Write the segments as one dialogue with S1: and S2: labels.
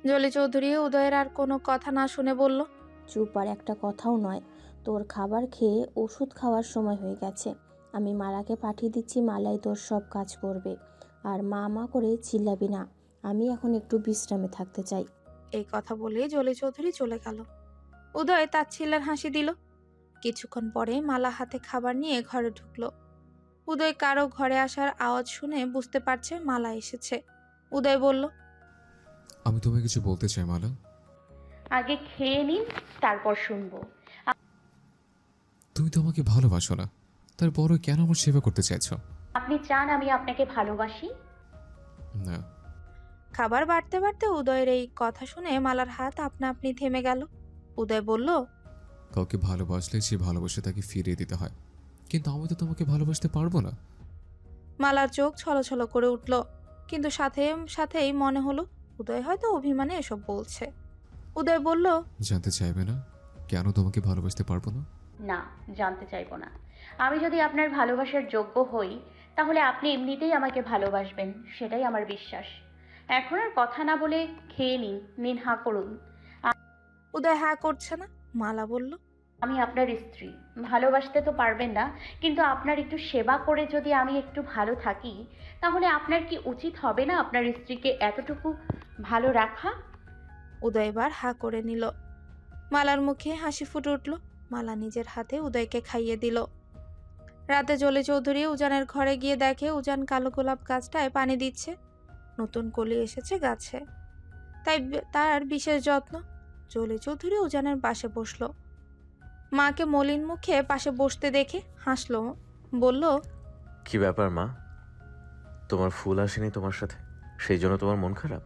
S1: জলি চৌধুরী উদয়ের আর কোনো কথা না শুনে বলল,
S2: চুপ, আর একটা কথাও নয়। তোর খাবার খেয়ে ওষুধ খাওয়ার সময় হয়ে গেছে। আমি মালাকে পাঠিয়ে দিচ্ছি, মালাই তোর সব কাজ করবে। আর মা মা করে চিল্লাবি না। আমি এখন একটু বিশ্রামে থাকতে চাই।
S1: এই কথা বলে জলি চৌধুরী চলে গেল। উদয় তাচ্ছিল্যের হাসি দিল। কিছুক্ষণ পরে মালা হাতে খাবার নিয়ে ঘরে ঢুকলো। উদয় কারো ঘরে আসার আওয়াজ শুনে বুঝতে পারছে মালা এসেছে। উদয় বলল,
S3: আমি তোমায় কিছু বলতে চাই মালা।
S4: আগে খেয়ে নিন, তারপর শুনবো।
S3: তুমি তো আমাকে ভালোবাসো না, তারপরও কেন আমার সেবা করতে চাইছো?
S4: আপনি চান আমি আপনাকে ভালোবাসি?
S3: না।
S1: খাবার বাড়তে বাড়তে উদয়ের এই কথা শুনে মালার হাত আপনা আপনি থেমে গেল। উদয় বলল,
S3: কাউকে ভালোবাসলে সে ভালোবাসে তাকে ফিরিয়ে দিতে হয়, কিন্তু আমি তো তোমাকে ভালোবাসতে পারবো না।
S1: মালার চোখ ছলছল করে উঠল, কিন্তু সাথে সাথেই মনে হলো উদয় হয়তো অভিমানে এসব বলছে। উদয় বলল,
S3: জানতে চাইবে না কেন তোমাকে ভালোবাসতে পারবো না?
S4: না, জানতে চাইবো না। আমি যদি আপনার ভালোবাসার যোগ্য হই, তাহলে আপনি এমনিতেই আমাকে ভালোবাসবেন, সেটাই আমার বিশ্বাস। এখন আর কথা না বলে খেয়ে নিন, নিন হাঁ করুন।
S1: উদয় হ্যাঁ করছে না। মালা বলল,
S4: আমি আপনার স্ত্রী, ভালোবাসতে তো পারবেন না, কিন্তু আপনার একটু সেবা করে যদি আমি একটু ভালো থাকি, তাহলে আপনার কি উচিত হবে না আপনার স্ত্রীকে এতটুকু ভালো রাখা?
S1: উদয় এবার হ্যাঁ করে নিল। মালার মুখে হাসি ফুটে উঠল। মালা নিজের হাতে উদয়কে খাইয়ে দিল। রাতে জলি চৌধুরী উজানের ঘরে গিয়ে দেখে উজান কালো গোলাপ গাছটায় পানি দিচ্ছে। নতুন কলি এসেছে গাছে, তাই তার বিশেষ যত্ন। জলি চৌধুরী উজানের পাশে বসলো। মাকে মলিন মুখে পাশে বসতে দেখে হাসলো, বলল,
S5: কি ব্যাপার মা, তোমার ফুল আসেনি তোমার সাথে, সেই জন্য তোমার মন খারাপ?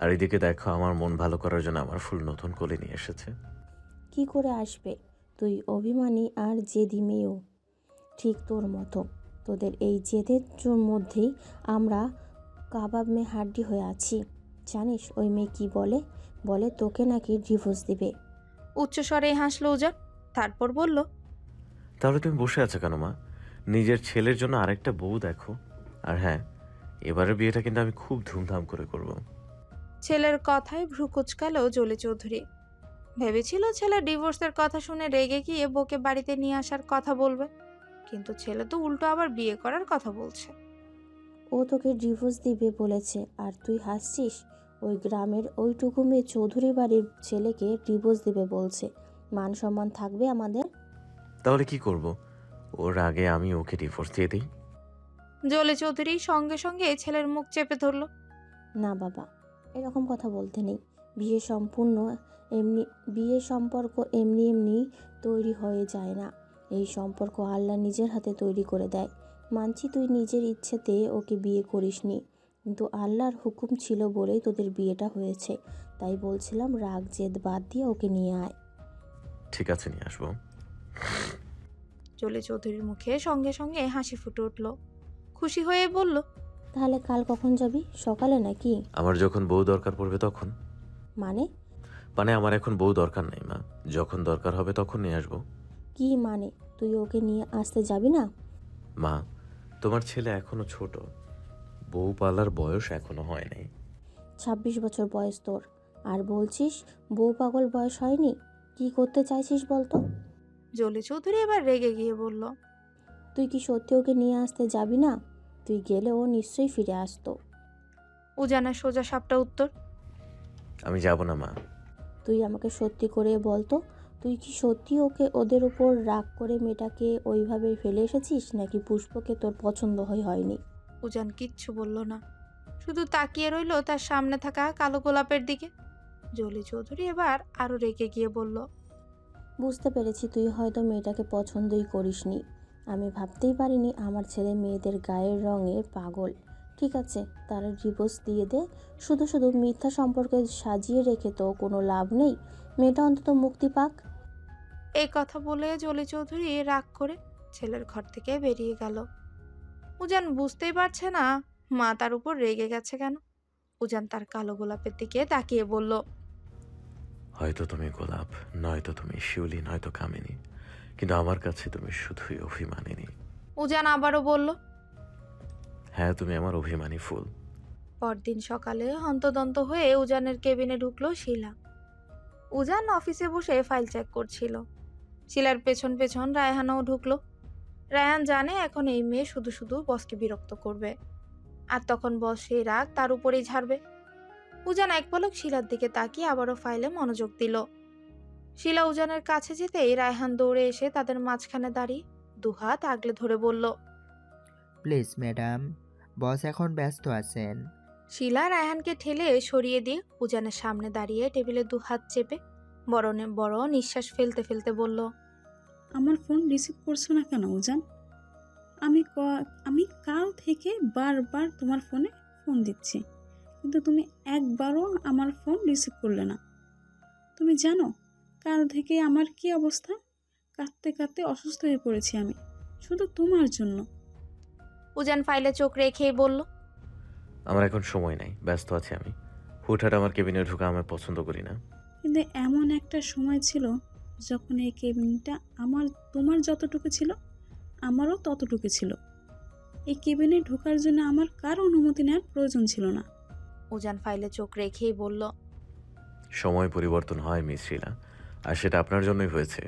S5: আর এদিকে দেখো, আমার মন ভালো করার জন্য আমার ফুল নতুন কলি নিয়ে এসেছে।
S2: কি করে আসবে? তুই অভিমানী আর জেদি মেয়েও, ঠিক তোর মতো। তোদের এই জেদের মধ্যেই আমরা কাবাব মে হাড্ডি হয়ে আছি। জানিস ওই মেয়ে কি বলে? বলে তোকে নাকি ডিভোর্স দিবে।
S1: উচ্চস্বরে হাসলো উজান। তারপর বলল,
S5: তাহলে তুমি বসে আছো কেন মা? নিজের ছেলের জন্য আরেকটা বউ দেখো। আর হ্যাঁ, এবারের বিয়েটা কিন্তু আমি খুব ধুমধাম করে করব।
S1: ছেলের কথায় ভ্রু কুচকালো জলি চৌধুরী। ভেবেছিল ছেলে ডিভোর্সের কথা শুনে রেগে গিয়ে বউকে বাড়িতে নিয়ে আসার কথা বলবে, কিন্তু ছেলে তো উল্টো আবার বিয়ে করার কথা বলছে।
S2: ও তোকে ডিভোর্স দিবে বলেছে আর তুই হাসছিস? ওই গ্রামের ওইটুকু মেয়ে চৌধুরী বাড়ির ছেলেকে ডিভোর্স দিবে বলছে। মান সম্মান থাকবে আমাদের?
S5: তাহলে কি করব? ওর আগে আমি ওকে ডিভোর্স দিয়ে দিই?
S1: জলি চৌধুরী সঙ্গে সঙ্গে ছেলের মুখ চেপে ধরল।
S2: না বাবা, এরকম কথা বলতে নেই। বিয়ে সম্পূর্ণ এমনি বিয়ে সম্পর্ক এমনি এমনি তৈরি হয়ে যায় না। এই সম্পর্ক আল্লাহ নিজের হাতে তৈরি করে দেয়। মানছি তুই নিজের ইচ্ছেতে ওকে বিয়ে করিসনি, কিন্তু আল্লাহর হুকুম ছিল বলেই তোদের বিয়েটা হয়েছে। তাই বলছিলাম রাগ জেদ বাদ দিয়ে ওকে নিয়ে আয়।
S5: ঠিক আছে, নিয়ে আসবো।
S1: জলি চৌধুরীর মুখে সঙ্গে সঙ্গে হাসি ফুটে উঠল। খুশি হয়ে বলল,
S2: তাহলে কাল কখন যাবি? সকালে নাকি?
S5: আমার যখন বউ দরকার পড়বে তখন।
S2: মানে?
S5: মানে আমার এখন বউ দরকার নেই মা, যখন দরকার হবে তখন নিয়ে আসবো।
S2: কি মানে? তুই ওকে নিয়ে আসতে যাবি না?
S5: মা, তোমার ছেলে এখনো ছোট, বউ পালার বয়স এখনো হয় নাই।
S2: 26 বছর বয়স তোর, আর বলছিস বউ পাগল বয়স হয়নি? কি করতে চাইছিস বলতো?
S1: জলি চৌধুরী এবার রেগে গিয়ে বলল,
S2: তুই কি সত্যি ওকে নিয়ে আসতে যাবি না? তুই গেলে ও নিশ্চয়ই ফিরে আসতো।
S1: উজানের সোজা সাপটা উত্তর।
S5: আমি যাব না মা।
S2: তুই আমাকে সত্যি করে বলতো, তুই কি সত্যি ওকে ওদের উপর রাগ করে মেয়েটাকে ওইভাবে ফেলে এসেছিস, নাকি পুষ্পকে তোর পছন্দ হয়নি?
S1: উজান কিচ্ছু বলল না, শুধু তাকিয়ে রইল তার সামনে থাকা কালো গোলাপের দিকে। জলি চৌধুরী এবার আরো রেগে গিয়ে বলল,
S2: বুঝতে পেরেছি তুই হয়তো মেয়েটাকে পছন্দই করিসনি। আমি ভাবতেই পারিনি আমার ছেলে মেয়েদের গায়ের রঙের পাগল। ঠিক আছে, তারা ডিভোর্স দিয়ে দে। শুধু শুধু মিথ্যা সম্পর্কে সাজিয়ে রেখে তো কোনো লাভ নেই। মেয়েটা অন্তত মুক্তি পাক।
S1: এই কথা বলে জলি চৌধুরী রাগ করে ছেলের ঘর থেকে বেরিয়ে গেল। উজান বুঝতেই পারছে না মা তার উপর রেগে গেছে কেন। উজান তার কালো গোলাপের দিকে তাকিয়ে বলল,
S5: হয়তো তুমি গোলাপ, নয়তো তুমি শিউলি, নয়তো কামিনী, কিন্তু আমার কাছে তুমি শুধুই অভিমানিনী।
S1: উজান আবারও বলল,
S5: হ্যাঁ, তুমি আমার অভিমানী ফুল।
S1: পরদিন সকালে হন্তদন্ত হয়ে উজানের কেবিনে ঢুকলো শিলা। উজান অফিসে বসে ফাইল চেক করছিল। শিলার পেছন পেছন রায়হানও ঢুকলো। রায়হান জানে এখন এই মেয়ে শুধু শুধু বসকে বিরক্ত করবে, আর তখন বস সেই রাগ তার উপরেই ঝাড়বে। উজান এক পলক শিলার দিকে তাকিয়ে আবারও ফাইলে মনোযোগ দিল। শিলা উজানের কাছে যেতেই রায়হান দৌড়ে এসে তাদের মাঝখানে দাঁড়িয়ে দুহাত আগলে ধরে বলল,
S6: প্লিজ ম্যাডাম, বস এখন ব্যস্ত আছেন।
S1: শিলা রায়হানকে ঠেলে সরিয়ে দিয়ে উজানের সামনে দাঁড়িয়ে টেবিলে দুহাত চেপে বড় নিঃশ্বাস ফেলতে ফেলতে বলল,
S7: আমার ফোন রিসিভ করছো না কেন উজান? আমি কাল থেকে বারবার তোমার ফোনে ফোন দিচ্ছি, কিন্তু তুমি একবারও আমার ফোন রিসিভ করলে না। তুমি জানো কাল থেকে আমার কি অবস্থা? কাঁদতে কাঁদতে অসুস্থ হয়ে পড়েছি আমি, শুধু তোমার জন্য।
S1: উজান ফাইলে চোখ রেখেই বলল,
S5: আমার এখন সময় নাই, ব্যস্ত আছি আমি। হুটহাট আমার কেবিনে ঢুকা আমি পছন্দ করি না।
S7: কিন্তু এমন একটা সময় ছিল যখন এই কেবিনটা তোমার যতটুকু ছিল আমারও ততটুকু ছিল। এই কেবিনে ঢোকার জন্য আমার কারো অনুমতি নেওয়ার প্রয়োজন ছিল না।
S1: উজান ফাইলে চোখ রেখেই বলল,
S5: সময় পরিবর্তন হয় মিস শিলা, আর সেটা আপনার জন্যই হয়েছে।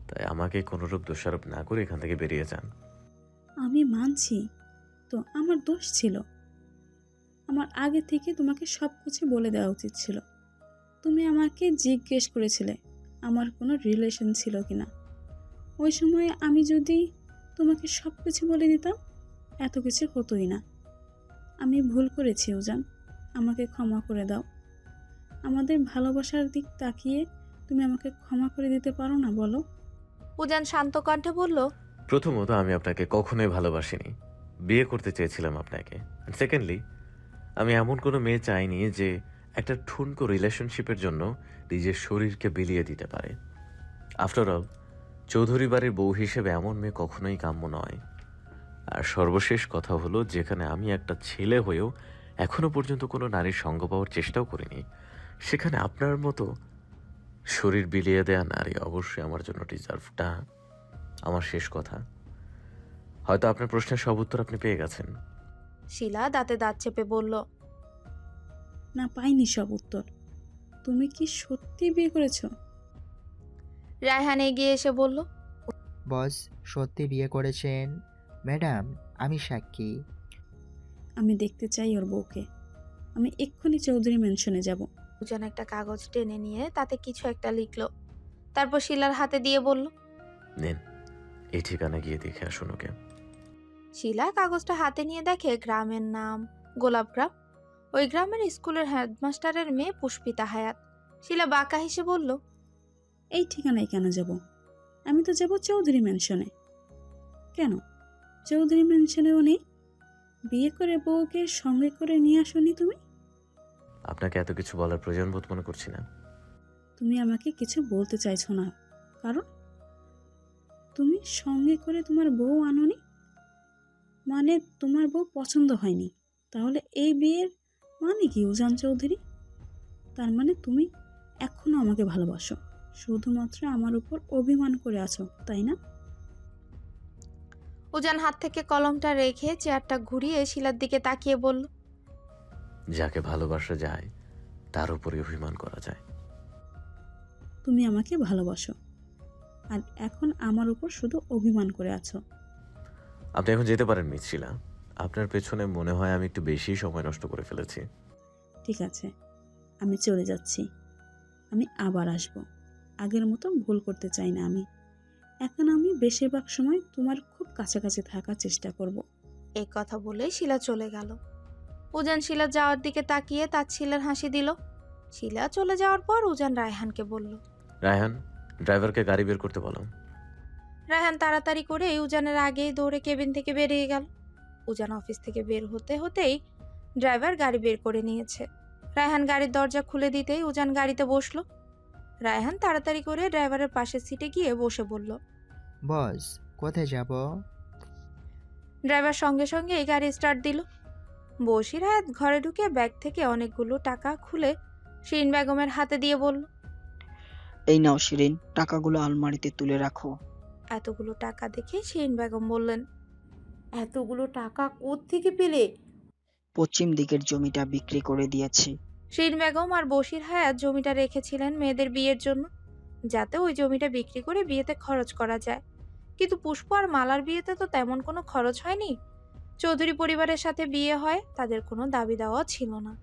S5: তাই আমাকে কোনোরূপ দোষারোপ না করে এখান থেকে বেরিয়ে যান।
S7: আমি মানছি তো আমার দোষ ছিল। আমার আগে থেকে তোমাকে সব কিছু বলে দেওয়া উচিত ছিল। তুমি আমাকে জিজ্ঞেস করেছিলে আমার কোনো রিলেশন ছিল কিনা। ওই সময় আমি যদি তোমাকে সব কিছু বলে দিতাম এত কিছু হতোই না। আমি ভুল করেছি উজান, আমাকে ক্ষমা করে দাও। আমাদের ভালোবাসার দিক তাকিয়ে তুমি আমাকে ক্ষমা করে দিতে পারো না বলো?
S1: উজান শান্ত কণ্ঠে বলল,
S5: প্রথমত, আমি আপনাকে কখনোই ভালোবাসিনি, বিয়ে করতে চেয়েছিলাম আপনাকে। সেকেন্ডলি, আমি এমন কোনো মেয়ে চাইনি যে একটা ঠুনকো রিলেশনশিপের জন্য নিজের শরীরকে বিলিয়ে দিতে পারে। আফটার অল, চৌধুরী বাড়ির বউ হিসেবে এমন মেয়ে কখনোই কাম্য নয়। আর সর্বশেষ কথা হলো, যেখানে আমি একটা ছেলে হয়েও এখনো পর্যন্ত কোনো নারীর সঙ্গ পাওয়ার চেষ্টাও করিনি, সেখানে আপনার মতো শরীর বিলিয়ে দেয়া নারী অবশ্যই আমার জন্য ডিজার্ভটা। আমার শেষ কথা, হয়তো আপনার প্রশ্নের সব উত্তর আপনি পেয়ে গেছেন।
S1: শিলা দাঁতে দাঁত চেপে বলল,
S7: না, পাইনি সব উত্তর। তুমি কি সত্যি বিয়ে করেছো?
S1: রায়হান এগিয়ে এসে বলল,
S6: বস সত্যি বিয়ে করেছেন ম্যাডাম, আমি সাক্ষী।
S7: আমি দেখতে চাই ওর বউকে। আমি এক্ষুনি চৌধুরী ম্যানশনে যাব।
S1: উজান একটা কাগজ টেনে নিয়ে তাতে কিছু একটা লিখলো, তারপর শিলার হাতে দিয়ে বলল,
S5: নিন, এই ঠিকানা গিয়ে দেখে আসুন ওকে।
S1: শিলা কাগজটা হাতে নিয়ে দেখে গ্রামের নাম গোলাপ গ্রাম। ওই গ্রামের স্কুলের হেডমাস্টারের মেয়ে পুষ্পিতা হায়াত। শিলা বাঁকা হেসে বলল,
S7: এই ঠিকানায় কেন যাব? আমি তো যাব চৌধুরী ম্যানশনে। কেন চৌধুরী ম্যানশনেও নেই? বিয়ে করে বউকে সঙ্গে করে নিয়ে আসোনি তুমি?
S5: আপনাকে এত কিছু বলার প্রয়োজন বোধ মনে করছি না।
S7: তুমি আমাকে কিছু বলতে চাইছো না, কারণ তুমি সঙ্গে করে তোমার বউ আনোনি, মানে তোমার বউ পছন্দ হয়নি। তাহলে এই বিয়ের মানে কি উজান চৌধুরী? তার মানে তুমি এখনো আমাকে ভালোবাসো, শুধুমাত্র আমার উপর অভিমান করে আছো, তাই না?
S1: উজান হাত থেকে কলমটা রেখে চেয়ারটা ঘুরিয়ে শিলার দিকে তাকিয়ে বলল,
S5: যাকে ভালোবাসা যায় তার উপরে অভিমান করা যায়।
S7: তুমি আমাকে ভালোবাসো, আর এখন আমার উপর শুধু অভিমান করে আছো।
S5: আপনি এখন যেতে পারেন মিস শিলা। আপনার পেছনে মনে হয় আমি একটু বেশি সময় নষ্ট করে ফেলেছি।
S7: ঠিক আছে, আমি চলে যাচ্ছি। আমি আবার আসব। আগের মতো ভুল করতে চাই না আমি। এখন আমি বেশিরভাগ সময় তোমার খুব কাছাকাছি থাকার চেষ্টা করব।
S1: এই কথা বলে শিলা চলে গেল। উজান শিলা যাওয়ার দিকে তাকিয়ে তাচ্ছিলের হাসি দিল। শিলা চলে যাওয়ার পর উজান রায়হানকে বলল,
S5: রায়হান, ড্রাইভারকে গাড়ি বের করতে বলো।
S1: রায়হান তাড়াতাড়ি করে উজানের আগেই দৌড়ে কেবিন থেকে বেরিয়ে গেল। উজান অফিস থেকে বের হতে হতেই ড্রাইভার গাড়ি বের করে নিয়েছে। রায়হান গাড়ির দরজা খুলে দিতেই উজান গাড়িতে বসলো। রায়হান তাড়াতাড়ি করে ড্রাইভারের পাশের সিটে গিয়ে বসে বলল,
S6: বস কোথায় যাব?
S1: ড্রাইভার সঙ্গে সঙ্গে এই গাড়ি স্টার্ট দিল। বশির হায়াত ঘরে ঢুকে ব্যাগ থেকে অনেকগুলো টাকা খুলে শিরিন বেগমের হাতে দিয়ে বলল,
S8: এই নাও শিরিন, টাকাগুলো আলমারিতে তুলে রাখো।
S1: এতগুলো টাকা দেখে শিরিন বেগম বললেন, এতগুলো টাকা কোত্থেকে পেলে?
S8: পশ্চিম দিকের জমিটা বিক্রি করে দিয়েছি।
S1: শিরিন বেগম আর বশির হায়াত জমিটা রেখেছিলেন মেয়েদের বিয়ের জন্য, যাতে ওই জমিটা বিক্রি করে বিয়েতে খরচ করা যায়। কিন্তু পুষ্প আর মালার বিয়েতে তো তেমন কোনো খরচ হয়নি। চৌধুরী পরিবারের সাথে বিয়ে হয়, তাদের কোনো দাবি দাওয়া ছিল না,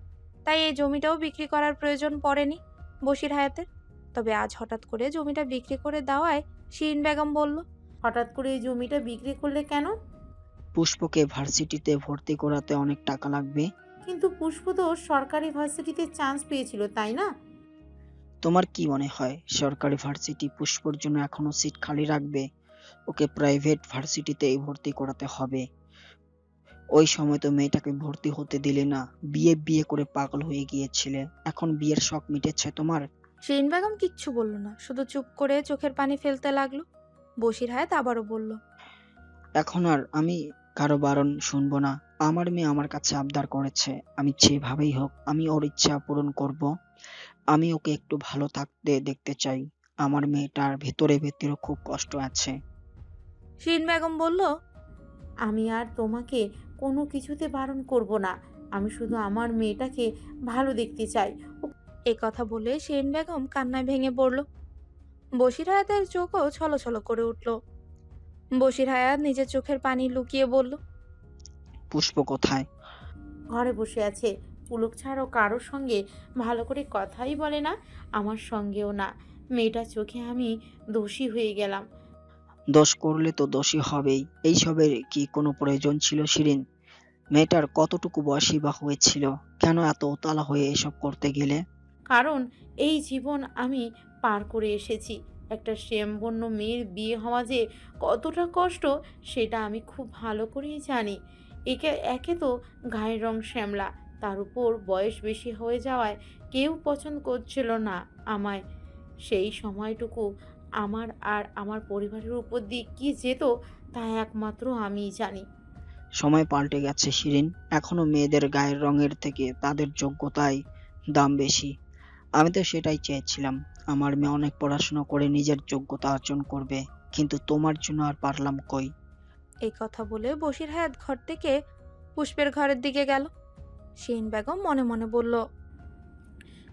S1: তাই এই জমিটাও বিক্রি করার প্রয়োজন পড়েনি বশির হায়াতের। তবে আজ হঠাৎ করে জমিটা বিক্রি করে দেওয়ায় শিরিন বেগম বলল,
S9: হঠাৎ করে এই জমিটা বিক্রি করলে কেন?
S8: পুষ্পকে ভার্সিটিতে ভর্তি করাতে অনেক টাকা লাগবে।
S9: কিন্তু পুষ্প তো সরকারি ভার্সিটিতে চান্স পেয়েছিল, তাই না?
S8: তোমার কি মনে হয় সরকারি ভার্সিটি পুষ্পর জন্য এখনো সিট খালি রাখবে? ওকে প্রাইভেট ভার্সিটিতেই ভর্তি করাতে হবে। ওই সময় তো মেয়েটাকে ভর্তি হতে দিলে না, বিয়ে বিয়ে করে পাগল হয়ে গিয়েছিলে। এখন বিয়ের শখ মিটেছে তোমার?
S1: শিরিন বেগম কিচ্ছু বলল না, শুধু চুপ করে চোখের পানি ফেলতে লাগলো। বশির হায়াত আবারও বলল,
S8: এখন আর আমি কারো বারণ শুনবো না। আমার মেয়ে আমার কাছে আবদার করেছে, আমি যেভাবেই হোক আমি ওর ইচ্ছা পূরণ করব। আমি ওকে একটু ভালো থাকতে দেখতে চাই। আমার মেয়েটার ভেতরে ভেতরে খুব কষ্ট আছে।
S1: শিরিন বেগম বলল,
S9: আমি আর তোমাকে কোনো কিছুতে বারণ করব না। আমি শুধু আমার মেয়েটাকে ভালো দেখতে চাই।
S1: এই কথা বলে শিরিন বেগম কান্নায় ভেঙে পড়ল। বশির হায়াতের চোখও ছলছল করে উঠল। বশির হায়াত নিজের চোখের পানি লুকিয়ে বলল,
S8: পুষ্প কোথায়?
S9: ঘরে বসে আছে। পুলক ছাড়াও কারোর সঙ্গে ভালো করে কথাই বলে না, আমার সঙ্গেও না। মেয়েটার চোখে আমি দোষী হয়ে গেলাম।
S8: দোষ করলে তো দোষী হবেই। এইসবের কি কোনো প্রয়োজন ছিল শিরিন? মেয়েটার কতটুকু বয়সী বা হয়েছিল? কেন এত উতলা হয়ে এসব করতে গেলে?
S9: কারণ এই জীবন আমি পার করে এসেছি। একটা শ্যামবর্ণ মেয়ের বিয়ে হওয়া যে কতটা কষ্ট সেটা আমি খুব ভালো করেই জানি। একে তো গায়ের রং শ্যামলা, তার উপর বয়স বেশি হয়ে যাওয়ায় কেউ পছন্দ করছিল না আমায়। সেই সময়টুকু আমার আর আমার পরিবারের উপর দিয়ে কী যেত তা একমাত্র আমিই জানি।
S8: সময় পাল্টে গেছে শিরিন। এখনো মেয়েদের গায়ের রঙের থেকে তাদের যোগ্যতায় দাম বেশি। আমি তো সেটাই চেয়েছিলাম, আমার মেয়ে অনেক পড়াশোনা করে নিজের যোগ্যতা অর্জন করবে। কিন্তু তোমার জন্য আর পারলাম কই?
S1: এই কথা বলে বশির হায়াত ঘর থেকে পুষ্পের ঘরের দিকে গেল। শিরিন বেগম মনে মনে বলল,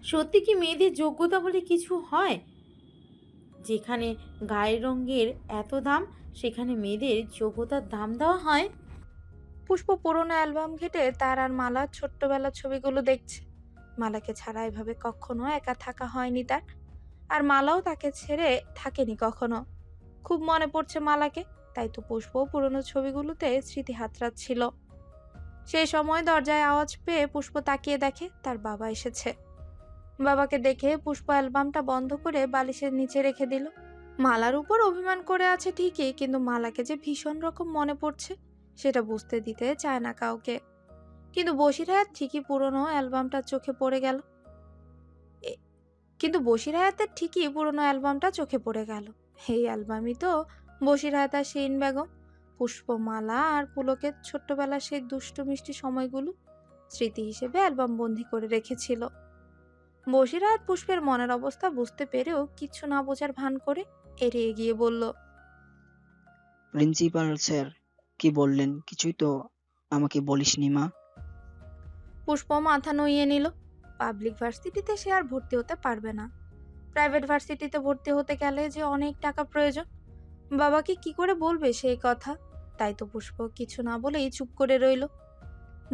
S9: সত্যি কি মেয়েদের যোগ্যতা বলে কিছু হয়? যেখানে গায়ের রঙের এত দাম, সেখানে মেয়েদের যোগ্যতার দাম দেওয়া হয়?
S1: পুষ্প পুরোনো অ্যালবাম ঘেটে তার আর মালার ছোট্টবেলার ছবিগুলো দেখছে। মালাকে ছাড়া এভাবে কখনো একা থাকা হয়নি তার, আর মালাও তাকে ছেড়ে থাকেনি কখনো। খুব মনে পড়ছে মালাকে, তাই তো পুষ্প পুরোনো ছবিগুলোতে স্মৃতি হাতড়াচ্ছিল। সেই সময় দরজায় আওয়াজ পেয়ে পুষ্প তাকিয়ে দেখে তার বাবা এসেছে। বাবাকে দেখে পুষ্প অ্যালবামটা বন্ধ করে বালিশের নিচে রেখে দিল। মালার উপর অভিমান করে আছে ঠিকই, কিন্তু মালাকে যে ভীষণ রকম মনে পড়ছে সেটা বুঝতে দিতে চায় না কাউকে। কিন্তু বশির হায়াত ঠিকই পুরনো অ্যালবামটা চোখে পড়ে গেল। চোখে পড়ে গেল। এই অ্যালবামই তো বশির হায়াত আর শিরিন বেগম, পুষ্প, মালা আর পুলকের ছোট্টবেলার সেই দুষ্টু মিষ্টি সময়গুলো স্মৃতি হিসেবে অ্যালবাম বন্দি করে রেখেছিল। বশির হায়াত পুষ্পের মনের অবস্থা বুঝতে পেরেও কিছু না বোঝার ভান করে এড়িয়ে গিয়ে বলল,
S8: প্রিন্সিপাল স্যার কি বললেন? কিছুই তো আমাকে বলিসনি মা।
S1: পুষ্প মাথা নুইয়ে নিল। পাবলিক ভার্সিটিতে সে আর ভর্তি হতে পারবে না। প্রাইভেট ভার্সিটিতে ভর্তি হতে গেলে যে অনেক টাকা প্রয়োজন। বাবাকে কি করে বলবে সেই কথা? তাই তো পুষ্প কিছু না বলেই চুপ করে রইল।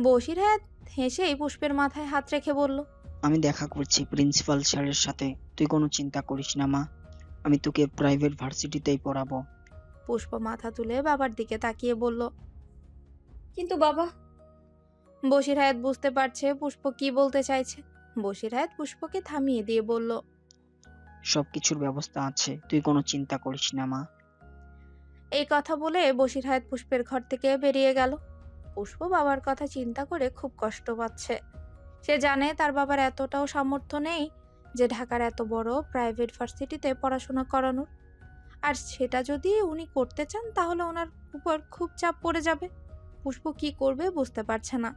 S1: বশির হায়াত হেসেই পুষ্পের মাথায় হাত রেখে বলল,
S8: আমি দেখা করছি প্রিন্সিপাল স্যারের সাথে, তুই কোনো চিন্তা করিস না মা। আমি তোকে প্রাইভেট ভার্সিটিতেই পড়াবো।
S1: পুষ্প মাথা তুলে বাবার দিকে তাকিয়ে বলল,
S2: কিন্তু বাবা,
S1: বশির হায়াত বুঝতে পারছে পুষ্প কি বলতে চাইছে। বশির হায়াত পুষ্পকে থামিয়ে দিয়ে বলল,
S8: সবকিছুর ব্যবস্থা আছে, তুই কোনো চিন্তা করিস না মা।
S1: এই কথা বলে বশির হায়াত পুষ্পের ঘর থেকে বেরিয়ে গেল। পুষ্প বাবার কথা চিন্তা করে খুব কষ্ট পাচ্ছে। সে জানে তার বাবার এতটাও সামর্থ্য নেই যে ঢাকার এত বড় প্রাইভেট ভার্সিটিতে পড়াশোনা করানোর। আর সেটা যদি উনি করতে চান তাহলে ওনার উপর খুব চাপ পড়ে যাবে। পুষ্প কি করবে বুঝতে পারছে না।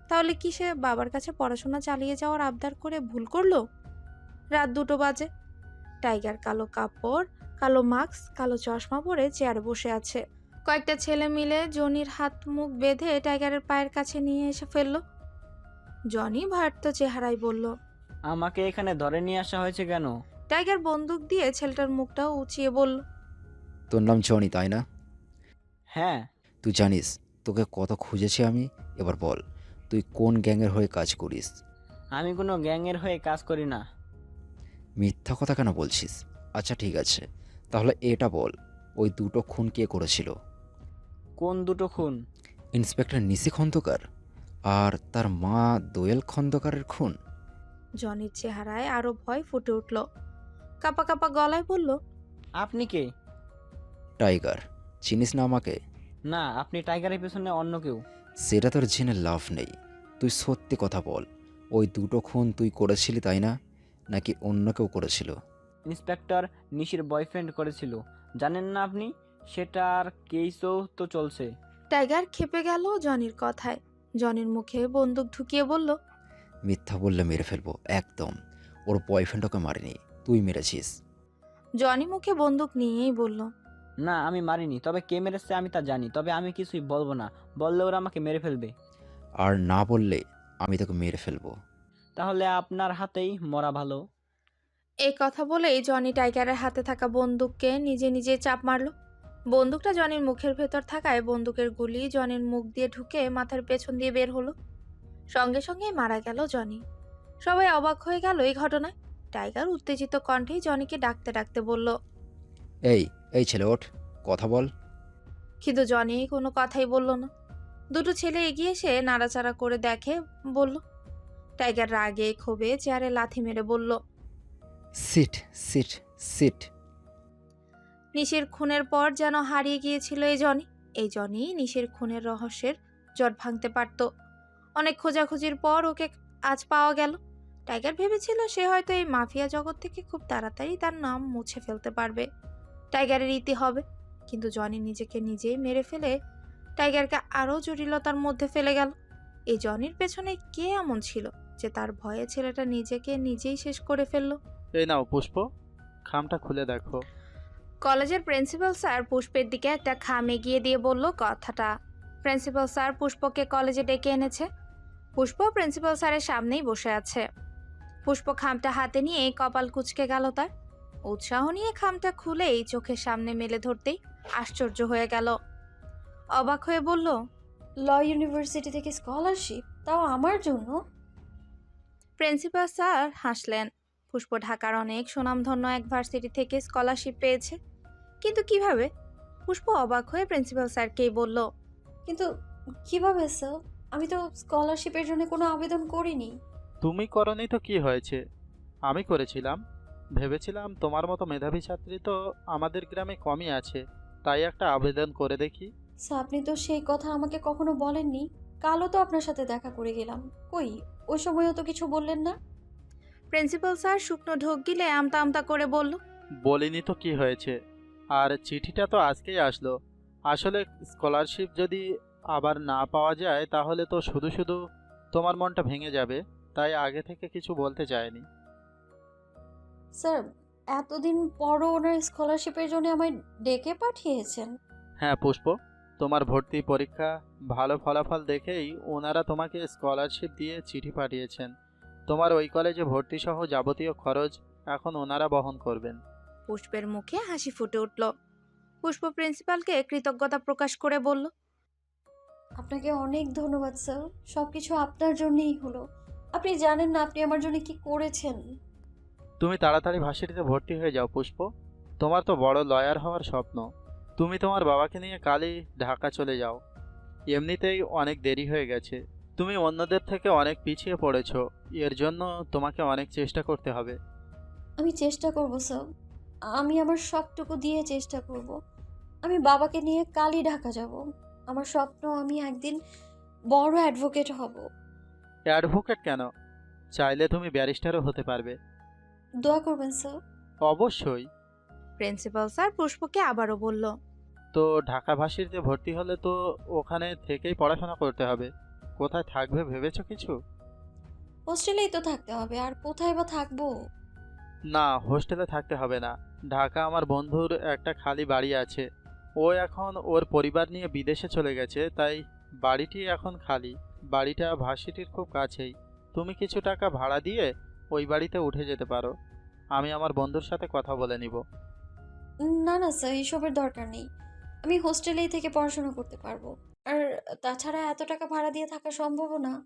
S1: তাহলে কি সে বাবার কাছে পড়াশোনা চালিয়ে যাওয়ার আবদার করে ভুল করলো? রাত 2টো বাজে। টাইগার কালো কাপড়, কালো মাস্ক, কালো চশমা পরে চেয়ারে বসে আছে। কয়েকটা ছেলে মিলে জনির হাত মুখ বেঁধে টাইগারের পায়ের কাছে নিয়ে এসে ফেললো। জনি ভয়ার্থ চেহারায় বলল।
S10: আমাকে এখানে ধরে নিয়ে আসা হয়েছে কেন?
S1: টাইগার বন্দুক দিয়ে ছেলেটার মুখটা উঁচিয়ে বলল।
S11: তোর নাম জনি তাই না?
S10: হ্যাঁ।
S11: তুই জানিস তোকে কত খুঁজেছি আমি। এবার বল তুই কোন গ্যাংয়ের হয়ে কাজ করিস?
S10: আমি কোনো গ্যাংয়ের হয়ে কাজ করি না।
S11: মিথ্যা কথা কেন বলছিস? আচ্ছা ঠিক আছে, তাহলে এটা বল ওই দুটো খুন কে করেছিল?
S10: কোন দুটো খুন?
S11: ইন্সপেক্টর নিশি খন্দকার আর তার মা দোয়েল খন্দকারের খুন।
S1: জনির চেহারায় আরো ভয় ফুটে উঠল। কাপা কাপা গলায় বলল।
S10: আপনি কে?
S11: টাইগার, চিনিস না আমাকে?
S10: না, আপনি টাইগারের পেছনে অন্য কেউ।
S11: সেটা তোর জেনে লাভ নেই। তুই সত্যি কথা বল, ওই দুটো খুন তুই করেছিলি তাই না, নাকি অন্য কেউ করেছিল?
S10: ইন্সপেক্টর নিশির বয়ফ্রেন্ড করেছিল, জানেন না আপনি? সেটার কেসও তো চলছে।
S1: টাইগার খেপে গেল জনির কথায়। জনির মুখে বন্দুক ঢুকিয়ে বলল।
S11: মিথ্যা বললে মেরে ফেলবো একদম। ওর বয়ফ্রেন্ডকে মারিনি, তুই মেরেছিস।
S1: জনি মুখে বন্দুক নিয়েই বলল।
S10: না, আমি মারিনি, তবে কে মেরেছে আমি তা জানি, তবে আমি কিছুই বলবো না। বললে ওরা আমাকে মেরে ফেলবে।
S11: আর না বললে আমি তোকে মেরে ফেলবো।
S10: তাহলে আপনার হাতেই মরা ভালো।
S1: এই কথা বলেই জনি টাইগারের হাতে থাকা বন্দুককে নিজে নিজে চাপ মারল। বন্দুকটা জনির মুখের ভেতর থাকায় বন্দুকের গুলি জনির মুখ দিয়ে ঢুকে মাথার পেছন দিয়ে বের হলো। সঙ্গে সঙ্গেই মারা গেল জনি। সবাই অবাক হয়ে গেল এই ঘটনায়। টাইগার উত্তেজিত কণ্ঠেই জনিকে ডাকতে ডাকতে বলল।
S11: এই এই ছেলে ওঠ, কথা বল।
S1: কিন্তু জনি কোনো কথাই বলল না। দুটো ছেলে এগিয়ে এসে নাড়াচাড়া করে দেখে, বলল। টাইগার রাগে ক্ষোভে চেয়ারে লাথি মেরে বলল।
S11: Sit sit sit.
S1: নিশির খুনের পর যেন হারিয়ে গিয়েছিল এই জনি নিশির খুনের রহস্যের জট ভাঙতে পারত। অনেক খোঁজাখুঁজির পর ওকে আজ পাওয়া গেল। টাইগার ভেবেছিল সে হয়তো এই মাফিয়া জগৎ থেকে খুব তাড়াতাড়ি তার নাম মুছে ফেলতে পারবে, টাইগারের ইতি হবে। কিন্তু জনি নিজেকে নিজেই মেরে ফেলে টাইগারকে আরও জটিলতার মধ্যে ফেলে গেল। এই জনির পেছনে কে এমন ছিল যে তার ভয়ে ছেলেটা নিজেকে নিজেই শেষ করে ফেলল?
S12: এই নাও পুষ্প, খামটা খুলে দেখো।
S1: কলেজের প্রিন্সিপাল স্যার পুষ্পের দিকে একটা খাম এগিয়ে দিয়ে বলল কথাটা। প্রিন্সিপাল স্যার পুষ্পকে কলেজে ডেকে এনেছে। পুষ্প প্রিন্সিপাল স্যারের সামনেই বসে আছে। পুষ্প খামটা হাতে নিয়ে কপাল কুঁচকে গেল তার। উৎসাহ নিয়ে খামটা খুলেই চোখের সামনে মেলে ধরতেই আশ্চর্য হয়ে গেল। অবাক হয়ে বলল,
S2: ল ইউনিভার্সিটি থেকে স্কলারশিপ, তাও আমার জন্য?
S1: প্রিন্সিপাল স্যার হাসলেন। পুষ্প ঢাকার অনেক সুনামধন্য এক ভার্সিটি থেকে স্কলারশিপ পেয়েছে, কিন্তু কিভাবে? পুষ্প অবাক হয়ে প্রিন্সিপাল স্যারকেই বলল।
S2: কিন্তু কিভাবে স্যার? আমি তো স্কলারশিপের জন্য কোনো আবেদন করিনি।
S12: তুমি করনি তো কি হয়েছে, আমি করেছিলাম। ভেবেছিলাম তোমার মতো মেধাবী ছাত্রী তো আমাদের গ্রামে কমই আছে, তাই একটা আবেদন করে দেখি।
S2: স্যার আপনি তো সেই কথা আমাকে কখনো বলেননি। কালও তো আপনার সাথে দেখা করে গেলাম, কই ওই সময়ও তো কিছু বললেন না।
S1: প্রিন্সিপাল স্যার শুকনো ঢোক গিলে আমতা আমতা করে বলল।
S12: বলিনি তো কি হয়েছে, আর চিঠিটা তো আজকেই আসলো। আসলে স্কলারশিপ যদি আবার না পাওয়া যায় তাহলে তো শুধু শুধু তোমার মনটা ভেঙে যাবে, তাই আগে থেকে কিছু বলতে চাইনি।
S2: স্যার এতদিন পরও ওনার স্কলারশিপের জন্য আমায় ডেকে পাঠিয়েছেন?
S12: হ্যাঁ পুষ্প, তোমার ভর্তি পরীক্ষা ভালো ফলাফল দেখেই ওনারা তোমাকে স্কলারশিপ দিয়ে চিঠি পাঠিয়েছেন। তোমার ওই কলেজে ভর্তি সহ যাবতীয় খরচ এখন ওনারা বহন করবেন।
S1: পুষ্পের মুখে হাসি ফুটে উঠল। পুষ্প প্রিন্সিপালকে কৃতজ্ঞতা প্রকাশ করে বলল।
S2: আপনাকে অনেক ধন্যবাদ স্যার, সব কিছু আপনার জন্যই হলো। আপনি জানেন না আপনি আমার জন্য কি করেছেন।
S12: তুমি তাড়াতাড়ি ভার্সিটিতে ভর্তি হয়ে যাও পুষ্প, তোমার তো বড় লয়ার হওয়ার স্বপ্ন। তুমি তোমার বাবাকে নিয়ে কালই ঢাকা চলে যাও। এমনিতেই অনেক দেরি হয়ে গেছে, তুমি অন্যদের থেকে অনেক পিছিয়ে পড়েছো, এর জন্য তোমাকে অনেক চেষ্টা করতে হবে।
S2: আমি চেষ্টা করব স্যার, আমি আমার সবটুকু দিয়ে চেষ্টা করব। আমি বাবাকে নিয়ে কালই ঢাকা যাব। আমার স্বপ্ন আমি একদিন বড় অ্যাডভোকেট হব।
S12: অ্যাডভোকেট কেন, চাইলে তুমি ব্যারিস্টারও হতে পারবে।
S2: দোয়া করবেন স্যার।
S12: অবশ্যই।
S1: প্রিন্সিপাল স্যার পুষ্পকে আবারও বলল।
S12: তো ঢাকা ভার্সিটিতে ভর্তি হলে তো ওখানে থেকেই পড়াশোনা করতে হবে, কোথায় থাকবে ভেবেছো কিছু?
S2: হোস্টেলেই তো থাকতে হবে, আর কোথায় বা থাকবো?
S12: না, হোস্টেলে থাকতে হবে না। ঢাকা আমার বন্ধুর একটা খালি বাড়ি আছে, ও এখন ওর পরিবার নিয়ে বিদেশে চলে গেছে, তাই বাড়িটি এখন খালি। বাড়িটা ভার্সিটির খুব কাছেই, তুমি কিছু টাকা ভাড়া দিয়ে ওই বাড়িতে উঠে যেতে পারো। আমি আমার বন্ধুর সাথে কথা বলে নিব।
S13: না না স্যার, এসবের দরকার নেই। আমি হোস্টেলেই থেকে পড়াশোনা করতে পারবো। আর তাছাড়া এত টাকা ভাড়া দিয়ে থাকা সম্ভবও না।